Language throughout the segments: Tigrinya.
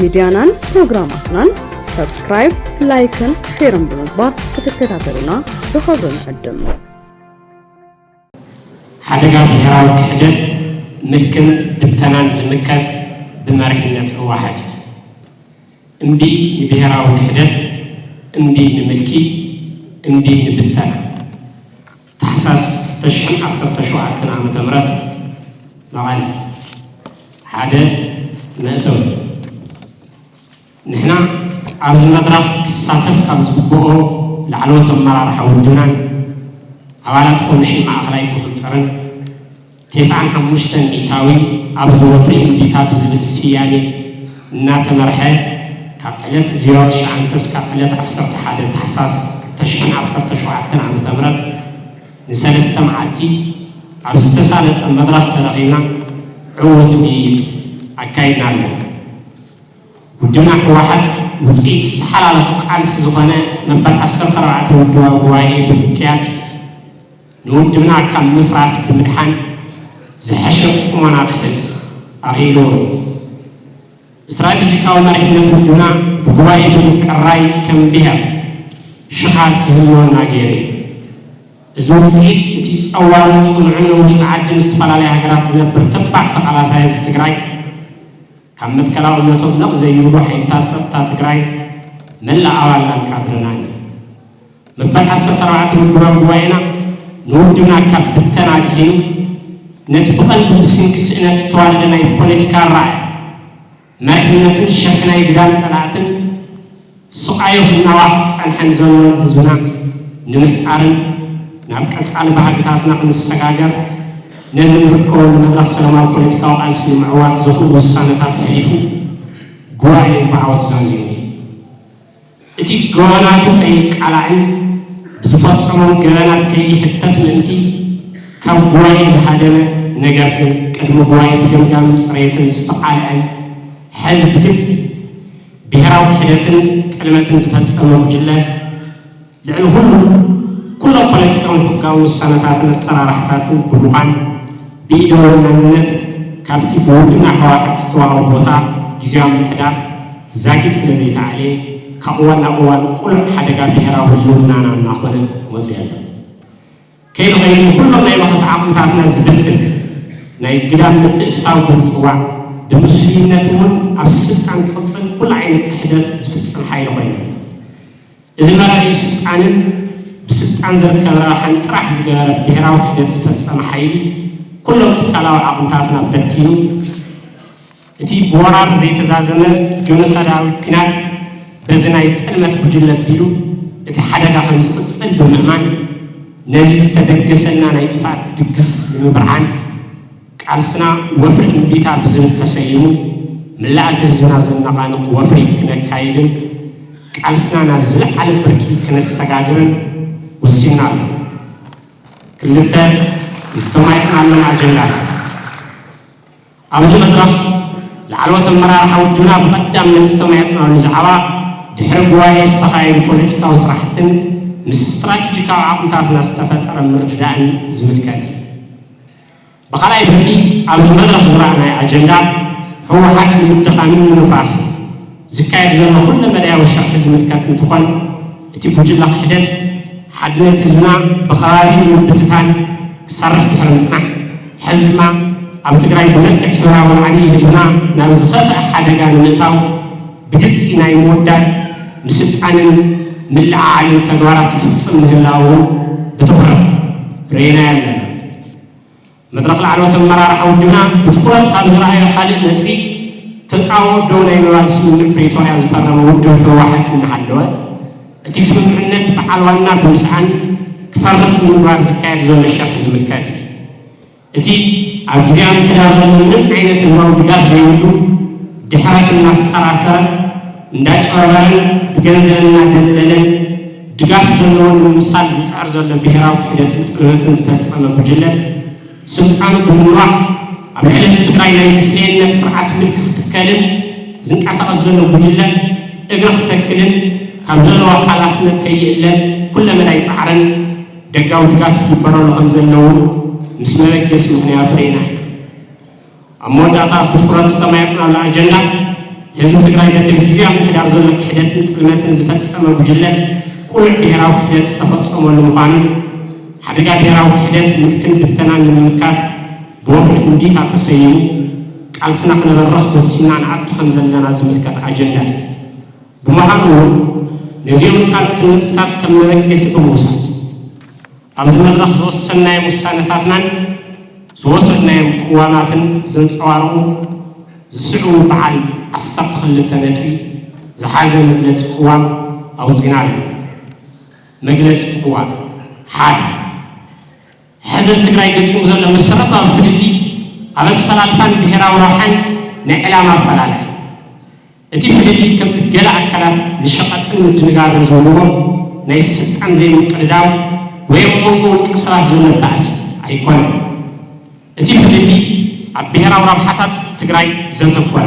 ሚዲያናን ፕሮግራማትናን ሰብስክራይብ ላይክን ሼርን ብምግባር ክትከታተሉና ብኽብሪ ንዕድም ሓደጋ ብሔራዊ ክሕደት ምልክን ብተናን ዝምከት ብመሪሕነት ህወሓት እምቢ ንብሔራዊ ክሕደት እምቢ ንምልኪ እምቢ ንብተና ታሕሳስ 2017 ዓመተ ምህረት መቐለ ሓደ መእተው ንሕና ኣብዚ መድረኽ ክሳተፍ ካብ ዝግብኦ ላዕለዎት ኣመራርሓ ውድብናን ኣባላት ኮሚሽን ማእኸላይ ቁፅፅርን 95 ሚእታዊ ኣብ ዝወፍሪ እምቢታ ብዝብል ስያሜ እናተመርሐ ካብ ዕለት 09 እስካብ ዕለት 11 ታሕሳስ 2017 ዓመተ ምህረት ንሰለስተ መዓልቲ ኣብ ዝተሳለጠ መድረኽ ተረኺብና ዕውት ውይይት ኣካይድና ኣለና። ውድብና ህወሓት ውፅኢት ዝተሓላለፉ ቃልሲ ዝኾነ መበል 14 ውድባዊ ጉባኤ ብምክያድ ንውድብና ካብ ምፍራስ ብምድሓን ዝሐሸ ቁመና ክሕዝ ኣኺሉ استراتيجيكاዊ መሪሕነት ውድብና ብጉባኤ ብምትዕራይ ከም ብሄር ሽኻር ክህልወና ገይሩ እዚ ውፅኢት እቲ ፀዋሪ ፅኑዕን ውሽጢ ዓድን ዝተፈላለዩ ሃገራት ዝነብር ተባዕ ተቃላሳይ ህዝቢ ትግራይ ካብ መትከላዊ እምነቶም ነቕ ዘይብሉ ሓይልታት ፀጥታ ትግራይ መላእ ኣባላትን ካድረናን መበል 14 ውድባዊ ጉባኤና ንውድብና ካብ ብተና ድሒኑ ነቲ ብቐንዱ ብስንኪ ስእነት ዝተዋለደ ናይ ፖለቲካ ራዕይ መሪሕነትን ሸክናይ ግዳን ፀላእትን ስቃዮ ናዋሕ ፀንሐን ዘለዎን ህዝብና ንምሕፃርን ናብ ቀፃሊ ባህግታትና ክንሰጋገር ነዚ ንርከቦ መድረኽ ሰላማዊ ፖለቲካዊ ቃልሲ ንምዕዋት ዝኽእሉ ውሳነታት ሓሊፉ ጉባኤ ብዓወት ዛንዚሩ እቲ ገበናቱ ከይቃላዕን ብዝፈፀሞም ገበናት ከይሕተት ምእንቲ ካብ ጉባኤ ዝሃደመ ነገር ግን ቅድሚ ጉባኤ ብገምጋምን ፅሬትን ዝተቃልዐን ሕዚ ብግልፂ ብሔራዊ ክሕደትን ቅልመትን ዝፈፀመ ጉጅለ ልዕሊ ኩሎም ፖለቲካውን ሕጋዊ ውሳነታትን ኣሰራርሓታትን ብምዃን ብኢደወናንነት ካብቲ ብውድብና ህወሓት ዝተዋህቦ ቦታ ጊዜያዊ ምምሕዳር ዛጊድ ስለዘይተዓለየ ካብ እዋን ናብ እዋን ቁልዕ ሓደጋ ብሔራዊ ህልውናና እናኾነ መፅኡ ኣሎ ከይዲ ኸይዱ ኩሎም ናይ መኽቲ ዓቕምታትና ዝብትን ናይ ግዳን ምትእትታው ብምፅዋዕ ብምስልይነት እውን ኣብ ስልጣን ክቕፅል ኩሉ ዓይነት ክሕደት ዝፍፅም ሓይሊ ኮይኑ እዚ መራሒ ስልጣንን ብስልጣን ዝርከብ ረብሓን ጥራሕ ዝገበረ ብሔራዊ ክሕደት ዝፈፀመ ሓይሊ ኩሎም ትካላዊ ዓቕምታትና በቲኑ እቲ ብወራር ዘይተዛዘመ ጆኖሳይዳዊ ኩናት በዚ ናይ ጥልመት ጉጅለ ኣቢሉ እቲ ሓደጋ ከም ዝቕፅል ብምእማን ነዚ ዝተደገሰና ናይ ጥፋት ድግስ ንምብርዓን ቃልስና ወፍሪ እምቢታ ብዝብል ተሰይሙ መላእቲ ህዝብና ዘነቓንቕ ወፍሪ ክነካይድን ቃልስና ናብ ዝለዓለ ብርኪ ክነሰጋግርን ወሲና ኣሎ ክልተ ዝተማይጥናለን ኣጀንዳ ኣብዚ መድረኽ ላዕለዎት ኣመራርሓ ውድብና ብቐዳምነት ዝተማይጥናሉ ዛዕባ ድሕሪ ጉባኤ ዝተኻየዱ ፖለቲካዊ ስራሕትን ምስ ስትራቴጂካዊ ዓቕምታትና ዝተፈጠረ ምርድዳእን ዝምልከት እዩ ብኻልኣይ ብርኪ ኣብዚ መድረኽ ዝረኣናይ ኣጀንዳ ህወሓት ንምድኻምን ንምፍራስን ዝካየድ ዘሎ ኩለ መድያዊ ሸርሒ ዝምልከት እንትኾን እቲ ጉጅለ ክሕደት ሓድነት ህዝብና ብኸባቢ ምብትታን ክሰርሕ ድሕሪ ምፅናሕ ሕዚ ድማ ኣብ ትግራይ ብመልክዕ ሕብራዊ ዓብዪ ህዝብና ናብ ዝኸፍአ ሓደጋ ንምእታው ብግልፂ ናይ ምውዳድ ምስልጣንን ምልዓዓልን ተግባራት ይፍፅም ምህላው ብትኹረት ርኢና ኣለና መድረኽ ላዕለዎት ኣመራርሓ ውድብና ብትኹረት ካብ ዝረኣዮ ካልእ ነጥቢ ተፃውኦ ደው ናይ ምባል ስምምዕ ፕሪቶርያ ዝፈረመ ውድብ ህወሓት እናሃለወ እቲ ስምምዕነት በዓል ዋና ብምስዓን ክፈርስ ንምግባር ዝካየድ ዘሎ ሸርሒ ዝምልከት እዩ እቲ ኣብ ጊዜያዊ ምምሕዳር ዘሎ ምንም ዓይነት ህዝባዊ ድጋፍ ዘይብሉ ድሕረት እናሰራሰረ እንዳጭበርበረን ብገንዘብ እናደለለን ድጋፍ ዘለዎን ንምምሳል ዝፅዕር ዘሎ ብሔራዊ ክሕደትን ጥልመትን ዝፈፀመ ጉጅለ ስልጣኑ ብምንዋሕ ኣብ ልዕሊ ትግራይ ናይ ምስልየነት ስርዓት ምልክ ክትከልን ዝንቀሳቐስ ዘሎ ጉጅለ እግሪ ክተክልን ካብ ዘለዎ ሓላፍነት ከይእለን ኩለ መዳይ ፃዕርን ደጋዊ ድጋፍ ይግበረሉ ከም ዘለዉ ምስ መበገሲ ምክንያቱ ርኢና ኢና ኣብ መወዳእታ ብትኩረት ዝተማየጥናሉ ኣጀንዳ ህዝብ ትግራይ በጊዜያዊ ምሕዳር ዘሎ ክሕደትን ጥልመትን ዝፈጸመ ጉጅለ ቁልዕ ብሔራዊ ክሕደት ዝተፈጸመሉ ምዃኑ ሓደጋ ብሔራዊ ክሕደት ምልክን ብተናን ንምምካት ብወፍሪ እንዲታ ተሰይሙ ቃልስና ክነበረኽ ወሲና ንዓቱ ከም ዘለና ዝምልከት ኣጀንዳ እዩ ብምዃኑ ነዚኦም ካልኦት ነጥብታት ከም መበገሲ ብምውሳድ ኣብዚ መድረኽ ዝወሰናዮም ውሳነታትናን ዝወሰድናዮም ቅዋማትን ዘንጸባርቑ ዝስዕቡ በዓል 12 ነጥቢ ዝሓዘ መግለፂ ቅዋም ኣውፂና ኣለና። መግለፂ ቅዋም ሓደ ሕዚ ትግራይ ገጢሙ ዘሎ መሰረታዊ ፍልሊ ኣብ ኣሰላልፋን ብሔራዊ ረብሓን ናይ ዕላማ ኣፈላላይ እቲ ፍልሊ ከምቲ ገለ ኣካላት ንሸቐጥን ምድንጋርን ዝብልዎ ናይ ስልጣን ዘይምቅድዳው ወይ ኣብ መንጎ ውልቀ ሰባት ዘሎ ባእሲ ኣይኮነን። እቲ ፍልሊ ኣብ ብሔራዊ ረብሓታት ትግራይ ዘተኮረ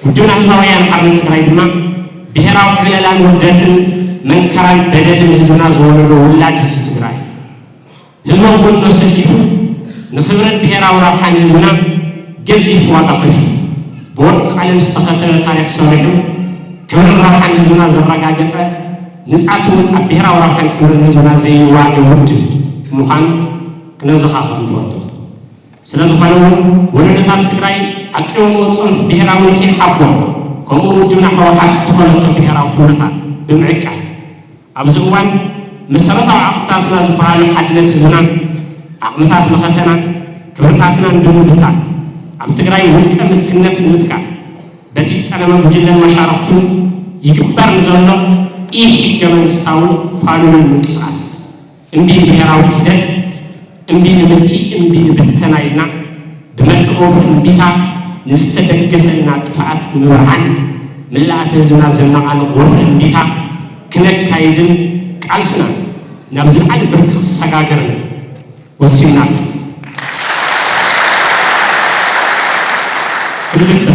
ውድብና ህዝባዊ ወያነ ሓርነት ትግራይ ድማ ብሔራዊ ዕለላን ውህደትን መንከራን በደልን ህዝብና ዝወለዶ ውላድ ህዝቢ ትግራይ ህዝቦም ጎኖ ሰዲፉ ንኽብርን ብሔራዊ ረብሓን ህዝብና ገዚፍ ዋጋ ከፊሉ ብወርቂ ቃለም ዝተኸተለ ታሪክ ሰሪሑ ክብርን ረብሓን ህዝብና ዘረጋገፀ ንጻት እውን ኣብ ብሔራዊ ረብሓን ክብርን ህዝብና ዘይዋገ ውድብ ምዃኑ ክነዘኻኽር ንፈልጦ። ስለ ዝኾነ እውን ወለዶታት ትግራይ ኣቂቦም ወፅኦም ብሔራዊ ንሒል ሓቦም ከምኡ ውድብና ሕወሓት ዝተኸለቶ ብሔራዊ ኩነታት ብምዕቃል ኣብዚ እዋን መሰረታዊ ዓቕምታትና ዝበሃሉ ሓድነት ህዝብና ዓቕምታት መኸተናን ክብርታትናን ብምድታል ኣብ ትግራይ ውልቀ ምልክነት ንምትካል በቲ ዝጠለመ ጉጅለን መሻርክቱን ይግበር ንዘሎ ኢ ሕገ መንግስታዊ ፋሉንን ምንቅስቃስ እምቢ ብሔራዊ ክህደት እምቢ ንምልኪ እምቢ ንብተና ኢልና ብመልክዑ ፍእምቢታ ንዝተደገሰልና ጥፍኣት ንምብርሃን ምልኣት ህዝብና ዘነቓንቕ ወፍሪ እምቢታ ክነካይድን ቃልስና ናብ ዝለዓለ ብርኪ ክሰጋገርን ወሲና ክልተ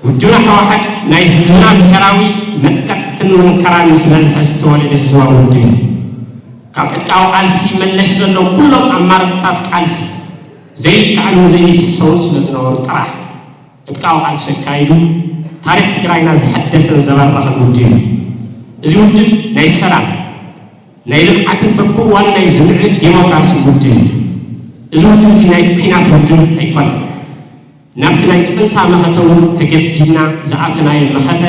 ውድብና ሕወሓት ናይ ህዝብና ብሔራዊ መፅከዕትን መንከራን ምስ በዝሐ ዝተወለደ ህዝባዊ ውድብ ካብ ዕጥቃዊ ቃልሲ መለስ ዘሎ ኩሎም ኣማራፅታት ቃልሲ ዘይከኣሉ ዘይሕሰቡ ስለ ዝነበሩ ጥራሕ ዕጥቃዊ ቃልሲ ኣካይዱ ታሪክ ትግራይና ዝሐደሰን ዘበረኸን ውድብ እዚ ውድብ ናይ ሰላም ናይ ልምዓትን በብእዋኑ ናይ ዝምዕብል ዴሞክራሲ ውድብ እዚ ውድብ እዚ ናይ ኩናት ውድብ ኣይኮነን። ናብቲ ናይ ፅንታ መኸተ እውን ተገዲድና ዝኣተናዮ መኸተ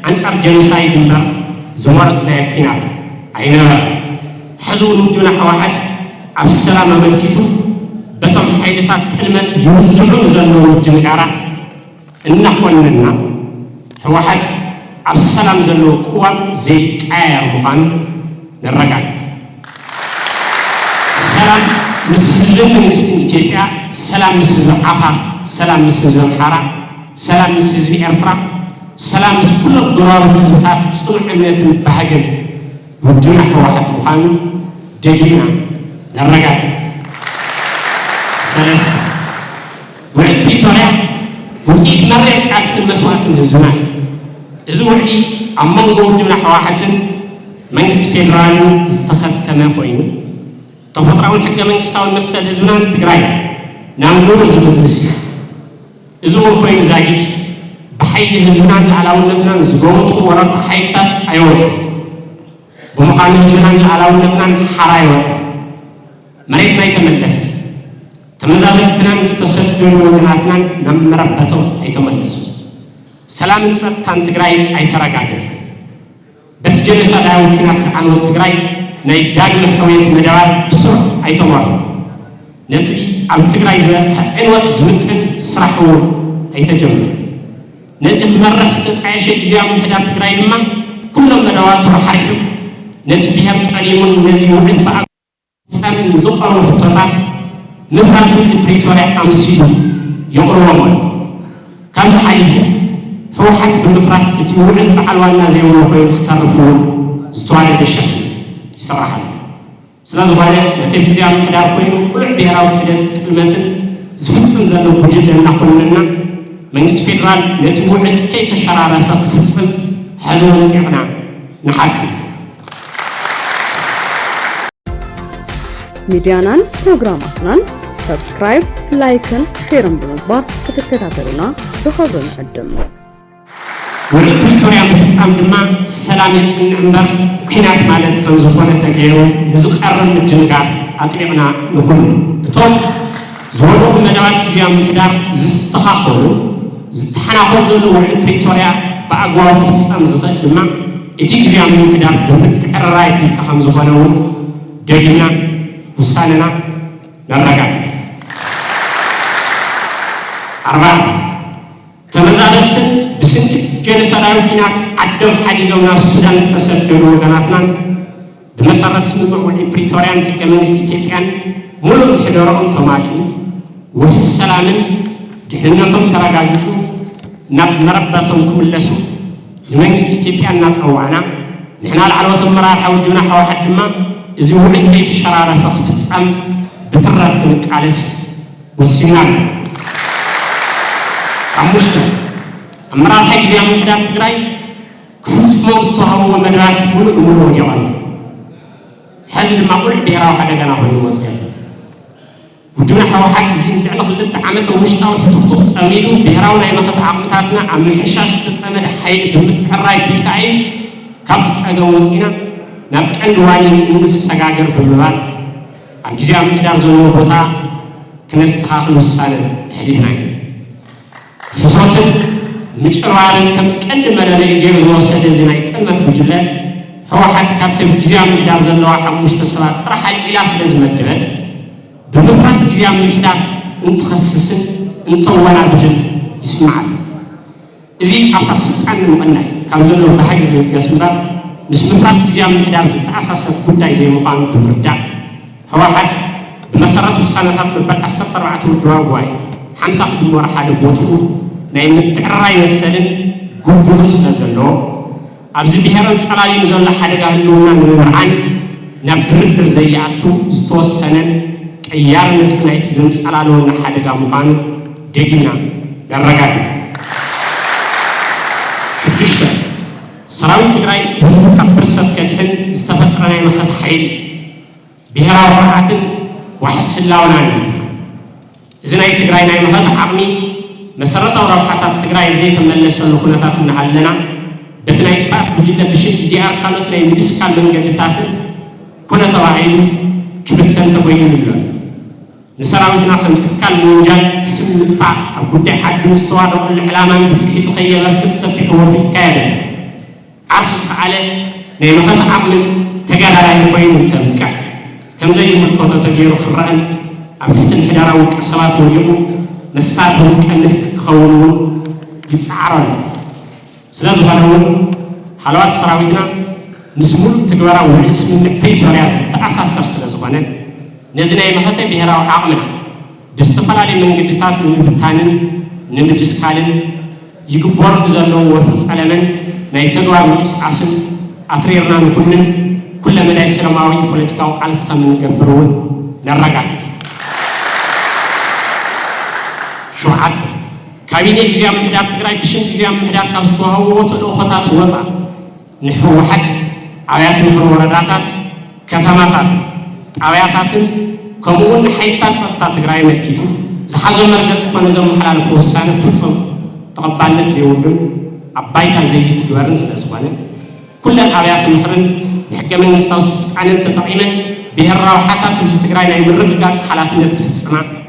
ኣንጻር ጀኖሳይድ እምበር ዝመረፅናዮ ኩናት ኣይነበረን። ሕዚ እውን ውድብና ሕወሓት ኣብ ሰላም ኣመልኪቱ በቶም ሓይልታት ጥልመት ይውስዑ ዘለዉ ድንጋራት እናኾንና ሕወሓት ኣብ ሰላም ዘለዎ ቅዋም ዘይቃየር ምዃኑ ንረጋግፅ። ሰላም ምስ ህዝቢ መንግስቲ ኢትዮጵያ፣ ሰላም ምስ ህዝቢ ዓፋር፣ ሰላም ምስ ህዝቢ ኣምሓራ፣ ሰላም ምስ ህዝቢ ኤርትራ፣ ሰላም ምስ ኩሎም ጎረቤት ህዝብታት ጽኑዕ እምነትን ባህግን ውድብና ሕወሓት ምዃኑ ደጊምና ንረጋግፅ። ሰለስተ ውዕል ፕሪቶርያ ውፅኢት መሪር ቃልስን መስዋዕትን ህዝብና እዚ ውዕሊ ኣብ መንጎ ውድብና ሕወሓትን መንግስቲ ፌደራልን ዝተኸተመ ኮይኑ ተፈጥራውን ሕገ መንግስታውን መሰል ህዝብናን ትግራይ ናብ ኑር ዝምልስ እዩ። እዚ እውን ኮይኑ ዛጊድ ብሓይሊ ህዝብናን ሉዓላውነትናን ዝገወጡ ወረርቲ ሓይልታት ኣይወፁን። ብምዃኑ ህዝብናን ሉዓላውነትናን ሓራ ይወፅእ መሬትና ኣይተመለሰ ተመዛበልትናን ዝተሰደዱ ወገናትናን ናብ መረበቶም ኣይተመለሱ ሰላምን ፀጥታን ትግራይ ኣይተረጋገፀ በቲ ጀኖሳይዳዊ ኩናት ዝዓነወት ትግራይ ናይ ዳግመ ሕውየት መደባት ብስሩዕ ኣይተመርሑ ነቲ ኣብ ትግራይ ዝበፅሐ ዕንወት ዝምጥን ስራሕ እውን ኣይተጀመረ ነዚ ክመርሕ ዝተጣየሸ ጊዜያዊ ምሕዳር ትግራይ ድማ ኩሎም መደባቱ ሓሪሑ ነቲ ብሄር ጠሊሙን ነዚ ውዕል ብኣፀርን ዝቐርቡ ሕቶታት ምፍራስ ውዕል ፕሪቶርያ ኣምሲሉ የቕርቦም ኣሎ። ካብዚ ሓሊፉ ሕወሓት ብምፍራስ እቲ ውዕል በዓል ዋና ዘይብሉ ኮይኑ ክተርፍ እውን ዝተዋለደ ሸክሚ ይስራሓሉ። ስለ ዝኾነ ነቲ ጊዜያዊ ምሕዳር ኮይኑ ቁልዕ ብሔራዊ ክህደት ጥልመትን ዝፍፅም ዘሎ ጉጅለ እናኾንና መንግስቲ ፌደራል ነቲ ውዕል ከይተሸራረፈ ክፍፅም ሕዚ ወጢቕና ንሓትት። ሚድያናን ፕሮግራማትናን ሰብስክራይብ፣ ላይክን ሼርን ብምግባር ክትከታተሉና ብኽብሪ ንዕድም። والبريتوريا بفصام دما السلام يصنع امبر كينات مالت كان زفونه تغيرو زقرن الجنغار اطيعنا نكون بتوم زولو مدابات كيام مدار زستخاخلو زتحناخو زولو والبريتوريا باغواو بفصام زفد دما اتي كيام مدار دمتقراي كخم زفونو دغنا وساننا نرغات أربعة تمزادتن بسنت جلسة كينات عدم حديدنا السودان استسجلوا وجناتنا بمسارات سموع والبريتوريان حكمنا استيقان ملو حضورهم تمالين والسلام دحنتهم تراجعوا نربتهم كلسوا لمن استيقان الناس أوانا نحن العروة المرار حودنا حوا حد ما زوجي بيت شرارة فقط السام بترات كنك على والسنان عموشنا أمرار حق زي عمودات تقرأي كل مستوى ومدرات كل أمور وجوانا حزد ما قول بيراو حدا كنا هو المزكى ودون حوا حق زين لأنه خلت عمته ومشتاو حطوط أميلو بيراو ناي مخت عقمتاتنا عم الحشاش تسمى حيل بمتقرأي بيتاعي كابت تسأجوا مزكينا نبكن دواني نقص سجاجر باللغات عم جزء من إدار زوج بوتا كنست خاخل السنة حديثنا حصوتن مجرّارن كم كل مرة يجيب الوسائل زينة يتأمل بجلة هو حد كابتن جزء من إدار زوج واحد مستسلم راح إلى سلز مدرد بمفرس جزء من إدار متخصص انت وانا بجل يسمع إذا أتصل عن المقنع كم زوج بحجز يسمع مش مفرس جزء من إدار أساس كل زي مقام بمردع هو حد بمسارات السنة تطلب أسر طبعته الدواوي حمسة بمر حد بوته نايم تقرأي السلم قبولس نزلوا أبز بيهرن سلالي نزل حد قالوا نورعان نبرد زي عتو ستوس سنة كيار نتنايت زن سلالو حد قاموان دقينا للرجال شفتشته سراوي تقرأي هزو كبرسات كدحن استفدت رأي مخد حيل بهرا وقعتن وحس الله ونعني إذن أي تقرأي ناي مخد عقمي مسارات وروحات تقرأي زي تملس اللخونات نحلنا بتناي فات بجدة بشيء دي أركانات ناي مدسكال من قدتات كنا تواعين كبتن تبين اللون نسراويتنا خمتكال منجال سم مدفع أقول دي حد مستوى الإعلام بسكي تخيل كتسفح وفي كادر عرصص على ناي مخد عقمي تقال على يبين التمكع كم زي ما كنت تغير خرائن عم تحت الحدارة والكسرات واليوم نساتهم كأنك خولون يسعرون سلازو هالون حلوات سراويتنا مسمول تقبرا والاسم من بيتورياز تأساس سلازو هانا نزنا يمخطي بهراو عقمنا دستفلالي من قدتات من بطانن نمدسكالن يقبور بزلو وفنس علمن نايتدوار مكسعاسن أطريرنا نكونن كل من السلاماوي بوليتيكاو ألسا من جبرون نرجعت شو عاد كابينة جزيام مدار تقرأي بشن جزيام مدار كابستوها ووتو خطات ووزع نحو حد عيات من ورداتات كتماتات عياتات كمون حيتات سلطة تقرأي ملكيتو زحزو مركز فنزم حلال فوسان فرصم تقبلنا في يوم عبايتا زي تقبرن سلسوانه كل العيات المخرن نحكم النستوس عن التطعيمة بهرّا وحتى تزوج تقرأينا يمرق جات حالات النتفسنا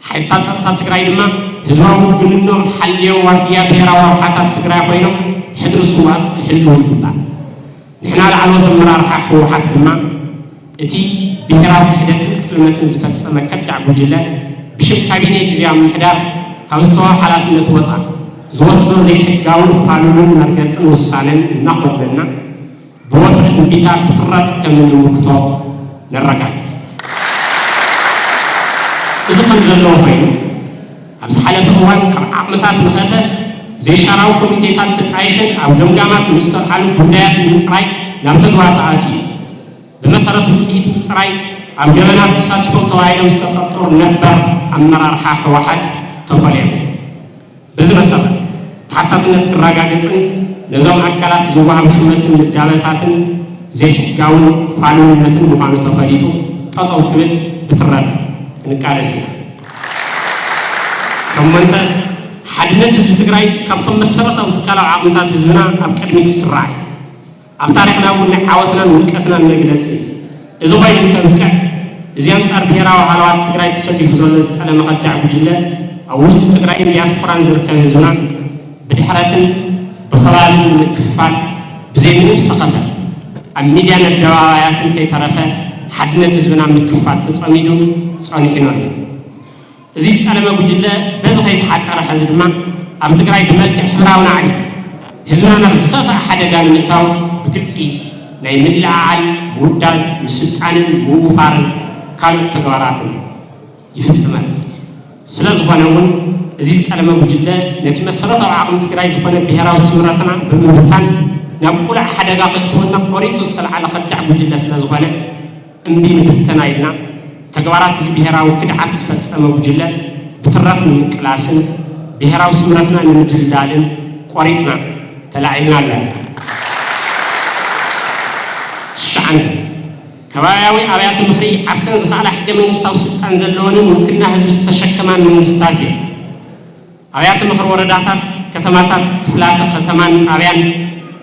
حتى تقرأي لما هزوم بنو حليو ورديا بهرّا وحتى تقرأي بينهم حدر سوات حلو الجبال نحن على عروض المرار حق وحتى ما اتي بهرّا وحدة كلمة تزوج تفسنا كدع بجلة بشكل كابينة جزيام محدار كمستوى حالات النتوزع زوجته زي حجاون فانون مركز وسالن ناخذ لنا بوفر البيتا بترات كمن المكتوب للرجاز إذا كان زلوا فين أبز حالة أول كعمتات مخاطر زي شراو كوميتيات تتعايشن أو جمجمات مستقل بدايات المصراي لم تدوار تعاتي بمسارة تسيط المصراي أو جمانات تساتفو طوائل مستقطور نبر أمرار حاح واحد تفليم بزنا سبب حتى تنتك الرجاجسن نظام أكلات زوجها مشونة للدعوات زي جاون فعلون مثل مقامة تفريطه تطاو كبير بترات نكالسنا شمنت حدنت حزب تግራይ ካብቶም መሰረታዊ ትካላዊ ዓቕምታት ህዝብና ኣብ ቅድሚት ዝስራዕ ኣብ ታሪኽና እውን ዓወትናን ውድቀትናን መግለፂ እዚ ኮይኑ ተብቅዕ እዚ ኣንጻር ብሄራዊ ሃለዋት ትግራይ ተሰዲፉ ዘሎ ዝጠለመ ኸዳዕ ጉጅለ ኣብ ውሽጢ ትግራይን ዲያስፖራን ዝርከብ ህዝብና ብድሕረትን ብኸባልን ምክፋል ብዘይምንም ሰኸፈት ኣብ ሚድያን ኣደባባያትን ከይተረፈ ሓድነት ህዝብና ምክፋል ተጸሚዱ ጸኒሑ እዩ እዚ ዝጠለመ ጉጅለ በዚ ከይተሓፀረ ሕዚ ድማ ኣብ ትግራይ ብመልክዕ ሕብራዊ ናዕቢ ህዝብና ናብ ዝኸፍአ ሓደጋ ንምእታው ብግልፂ ናይ ምልዕዓል ምውዳል ምስልጣንን ምውፋርን ካልኦት ተግባራትን ይፍፅመን ስለ ዝኾነ እውን እዚ ዝጠለመ ጉጅለ ነቲ መሰረታዊ ዓቕሚ ትግራይ ዝኾነ ብሄራዊ ስምረትና ብምብታን ናብ ቁልዕ ሓደጋ ክእትወና ቆሪፁ ዝተለዓለ ኸዳዕ ጉጅለ ስለ ዝኾነ እምቢ ንብተና ኢልና ተግባራት እዚ ብሄራዊ ክድዓት ዝፈጸመ ጉጅለ ብትራት ንምቅላስን ብሄራዊ ስምረትና ንምድልዳልን ቆሪፅና ተላዒልና ኣለና ትሽዓን ከባቢያዊ ኣብያተ ምክሪ ዓርሰን ዝኸኣላ ሕገ መንግስታዊ ስልጣን ዘለዎንን ውክልና ህዝቢ ዝተሸከማን መንግስታት እየን ኣብያተ ምክሪ ወረዳታት ከተማታት ክፍላተ ከተማን ጣብያን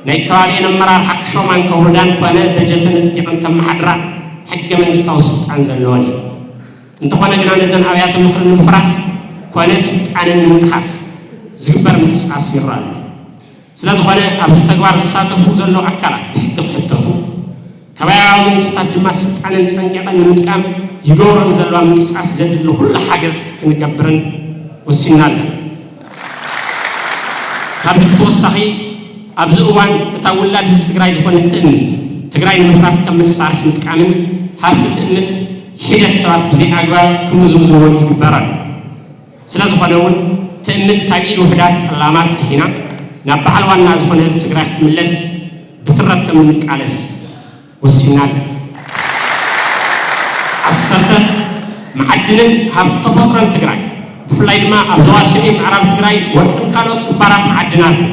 ናይ ከባቢአን ኣመራርሓ ክሾማን ከውርዳን ኮነ በጀተን ኣፅዲቐን ከመሓድራ ሕገ መንግስታዊ ስልጣን ዘለዎን እዩ እንተኾነ ግና ነዘን ኣብያተ ምክሪ ንምፍራስ ኮነ ስልጣንን ንምጥሓስ ዝግበር ምንቅስቃስ ይረአ ስለ ዝኾነ ኣብዚ ተግባር ዝሳተፉ ዘለዉ ኣካላት ብሕጊ ክሕተቱ ከባቢያዊ መንግስታት ድማ ስልጣንን ፀንቂቐን ንምጥቃም ይገብሮን ዘለዋ ምንቅስቃስ ዘድሊ ኩሉ ሓገዝ ክንገብርን ወሲና ኣለና ካብዚ ብተወሳኺ ኣብዚ እዋን እታ ውላድ ህዝቢ ትግራይ ዝኾነ ትእምት ትግራይ ንምፍራስ ከም መሳርሒ ምጥቃምን ሃብቲ ትእምት ሒደት ሰባት ብዘይ ኣግባብ ክምዝብዝቦን ይግበራል ስለ ዝኾነ እውን ትእምት ካብ ኢድ ውሕዳት ጠላማት ድሒና ናብ በዓል ዋና ዝኾነ ህዝቢ ትግራይ ክትምለስ ብትረት ከም እንቃለስ ወሲና ዓሰርተ መዓድንን ሃብቲ ተፈጥሮን ትግራይ ብፍላይ ድማ ኣብ ዞባ ሰሜን ምዕራብ ትግራይ ወርቅን ካልኦት ክባራት መዓድናትን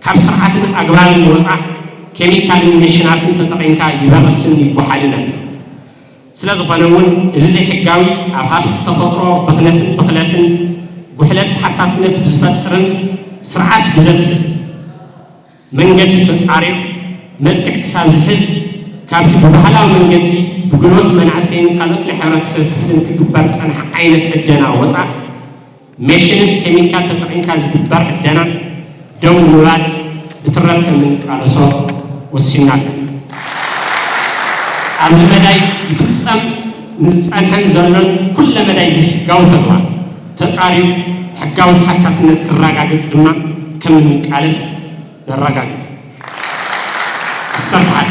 ካብ ስርዓትን ኣግባብን ወፃእ ኬሚካልን ሜሽናትን ተጠቒምካ ይበርስን ይጓሓልን ኣሎ ስለ ዝኾነ እውን እዚ ዘይሕጋዊ ኣብ ሃብቲ ተፈጥሮ ብኽለትን ጉሕለት ሓታትነት ብዝፈጥርን ስርዓት ብዘትሕዝ መንገዲ ተፃሪሩ መልክዕ ክሳብ ዝሕዝ ካብቲ ብባህላዊ መንገዲ ብጉልበት መናእሰይን ካልኦት ናይ ሕብረተሰብ ክፍልን ክግበር ዝፀንሐ ዓይነት ዕደና ወፃእ ሜሽንን ኬሚካል ተጠቒምካ ዝግበር ዕደና ደው ንምባል ብትረት ከምንቃለሶ ወሲና ኣለና ኣብዚ መዳይ ይፍፀም ንዝፀንሐን ዘሎን ኩለ መዳይ ዝሕጋዊ ተግባር ተፃሪሩ ሕጋዊ ተሓታትነት ክረጋገፅ ድማ ከም እንቃለስ ነረጋግፅ ዓሰርተ ሓደ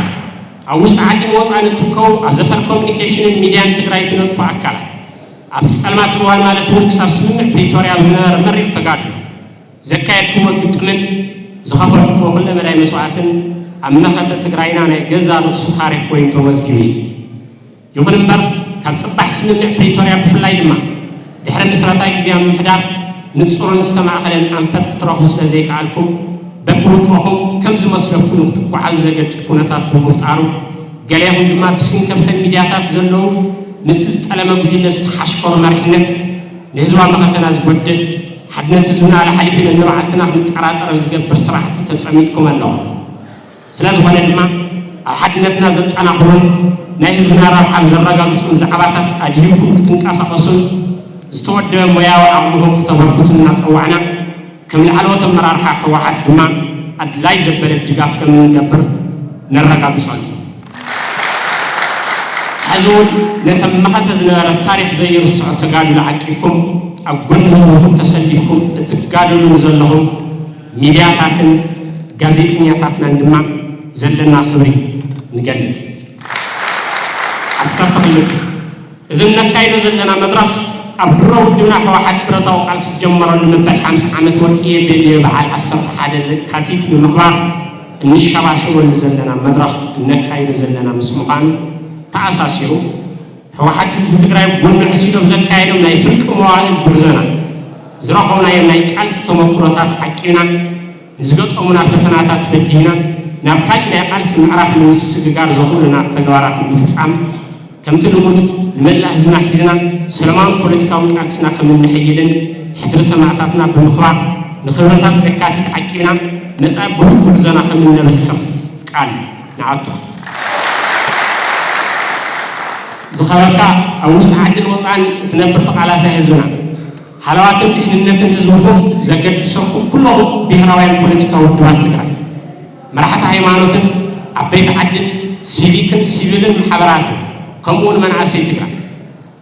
ኣብ ውሽጢ ዓዲ መወፃእን እትርከቡ ኣብ ዘፈር ኮሚኒኬሽንን ሚድያን ትግራይ ትነጥፉ ኣካላት ኣብቲ ፀልማት እዋን ማለት እውን ክሳብ ስምምዕ ፕሪቶርያ ብዝነበረ መሪር ተጋድሎ ዘካየድኩሞ ግጥምን ዝኸፈልኩሞ ኩለ መዳይ መስዋዕትን ኣብ መኸተ ትግራይና ናይ ገዛ ርእሱ ታሪክ ኮይኑ ተመዝጊቡ ይኹን እምበር ካብ ፅባሕ ስምምዕ ፕሪቶርያ ብፍላይ ድማ ድሕሪ ምስረታዊ ግዝያዊ ምምሕዳር ንፁርን ዝተማእኸለን ኣንፈት ክትረኽቡ ስለ ዘይከኣልኩም በብውልቆኹም ከም ዝመስለኩም ክትጓዓዙ ዘገድድ ኩነታት ብምፍጣሩ ገሊኹም ድማ ብስንከብተን ሚድያታት ዘለዉ ምስቲ ዝጠለመ ጉጅለ ዝተሓሽከሩ መሪሕነት ንህዝባ መኸተና ዝጎድል ሓድነት ህዝብና ላሓሊፍ ኢለን ንባዓልትና ክንጠራጠር ዝገብር ስራሕቲ ተፀሚድኩም ኣለዎ ስለ ዝኾነ ድማ ኣብ ሓድነትና ዘጠናኽሩን ናይ ህዝብና ረብሓ ዘረጋግፁን ዛዕባታት ኣድሂብኩም ክትንቀሳቐሱን ዝተወደበ ሞያዊ ዓቕምኩም ክተበርክቱን እናፀዋዕና ከም ላዕለዎት ኣመራርሓ ሕወሓት ድማ ኣድላይ ዘበለ ድጋፍ ከም እንገብር ነረጋግፀሉ ሕዚ እውን ነተን መኸተ ዝነበረ ታሪክ ዘይርስዖ ተጋድሎ ዓቂብኩም ኣብ ጎኒ ህዝብኩም ተሰሊፍኩም እትጋደሉ ዘለኹም ሚድያታትን ጋዜጠኛታትናን ድማ ዘለና ክብሪ ንገልፅ ዓሰርተ ክልተ እዚ ነካይዶ ዘለና መድረኽ ኣብ ድሮ ውድብና ሕወሓት ብረታዊ ቃልሲ ዝጀመረሉ መበል 50 ዓመት ወርቂየ ቤልዮ በዓል 11 ለካቲት ንምኽባር እንሸባሸበሉ ዘለና መድረኽ እነካይዶ ዘለና ምስ ምዃኑ ተኣሳሲሩ ሕወሓት ህዝቢ ትግራይ ጎኑ ዕሲዶም ዘካየዶም ናይ ፍርቂ መዋዕል ጉዕዞና ዝረኸብናዮም ናይ ቃልሲ ተመክሮታት ዓቂብና ንዝገጠሙና ፈተናታት በዲህና ናብ ካሊእ ናይ ቃልሲ ምዕራፍ ንምስግጋር ዘኽእሉና ተግባራት ንምፍፃም ከምቲ ልሙድ ንመላእ ህዝብና ሒዝና ሰላማዊ ፖለቲካዊ ቃልስና ከም እንሕይልን ሕድሪ ሰማዕታትና ብምኽባር ንኽብረታት ለካቲት ዓቂብና ነፃ ብሩህ ዘና ከምንነብሰም ቃል ንዓቱ ዝኸበካ ኣብ ውሽጢ ዓድን ወፃን እትነብር ተቓላሳይ ህዝብና ሓለዋትን ድሕንነትን ህዝብኩም ዘገድሰኩም ኩሎም ብሄራውያን ፖለቲካዊ ውድባት ትግራይ መራሕቲ ሃይማኖትን ዓበይቲ ዓድን ሲቪክን ሲቪልን ማሕበራትን ከምኡውን መናእሰይ ትግራይ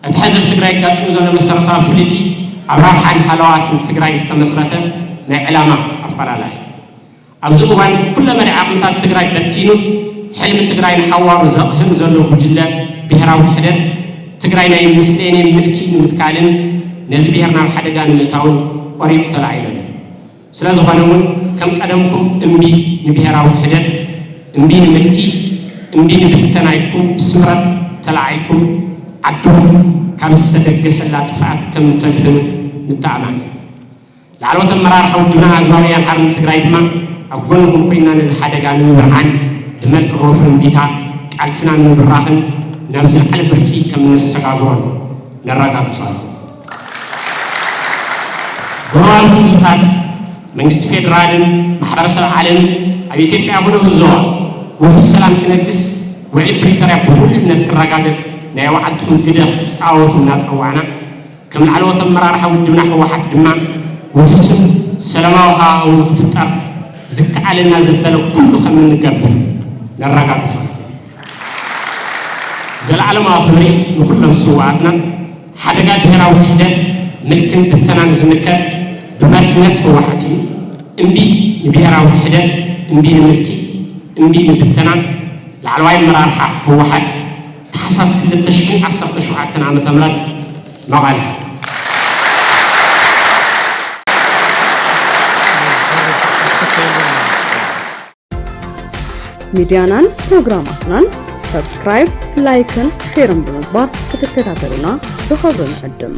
እቲ ሕዝቢ ትግራይ ጋጥሙ ዘሎ መሰረታዊ ፍልይ ኣብ ራብሓን ሓለዋትን ትግራይ ዝተመስረተ ናይ ዕላማ ኣፈላላይ ኣብዚ እዋን ኩለ መሪሕ ዓቕምታት ትግራይ በቲኑ ሕልሚ ትግራይ ንሓዋሩ ዘቕህም ዘሎ ጉጅለ ብሄራዊ ውሕደት ትግራይ ናይ ምስሌኔን ምልኪ ንምትካልን ነዚ ብሄር ናብ ሓደጋ ንምእታውን ቆሪጡ ተላዒሉ ስለ ዝኾነ እውን ከም ቀደምኩም እምቢ ንብሄራዊ ውሕደት እምቢ ንምልኪ እምቢ ንብተና ኢልኩም ብስምረት ተላዒልኩም ዓድኩም ካብ ዝተደገሰላ ጥፍኣት ከም እተድሕኑ ንተኣማን ላዕለዎት ኣመራርሓ ውድብና ህዝባዊ ወያነ ሓርነት ትግራይ ድማ ኣብ ጎንኩም ኮይና ነዚ ሓደጋ ንምብርዓን ብመልክዕ ወፍሪ እምቢታ ቃልስና ንምብራኽን ናብ ዝለዓለ ብርኪ ከም እንሰጋግሮን ነረጋግጿል ጎረባብቲ ህዝብታት መንግስቲ ፌደራልን ማሕበረሰብ ዓለምን ኣብ ኢትዮጵያ ብነብ ዞባ ውህስ ሰላም ክነግስ ውዕል ፕሪቶርያ ብሁልነት ክረጋገፅ ናይ ባዕልትኩም ግደ ክትፃወቱ እናፀዋዕና ከም ላዕለዎት ኣመራርሓ ውድብና ህወሓት ድማ ውህስን ሰላማዊ ሃዋህው ንክፍጠር ዝከኣለና ዘበለ ኩሉ ከም እንገብር ነረጋግጿል ዘለዓለማዊ ክብሪ ንኩሎም ስዋኣትና ሓደጋ ብሄራዊ ውሕደት ምልክን ብተናን ዝምከት ብመሪሕነት ህወሓት እዩ እምቢ ንብሄራዊ ውሕደት እምቢ ንምልኪ እምቢ ንብተናን ላዕለዋይ ኣመራርሓ ህወሓት ታሕሳስ 2017 ዓመተ ምህረት መቐለ ሚድያናን ፕሮግራማትናን ሰብስክራይብ ላይክን ሼርን ብምግባር ክትከታተሉና ብኽብሪ ንዕድም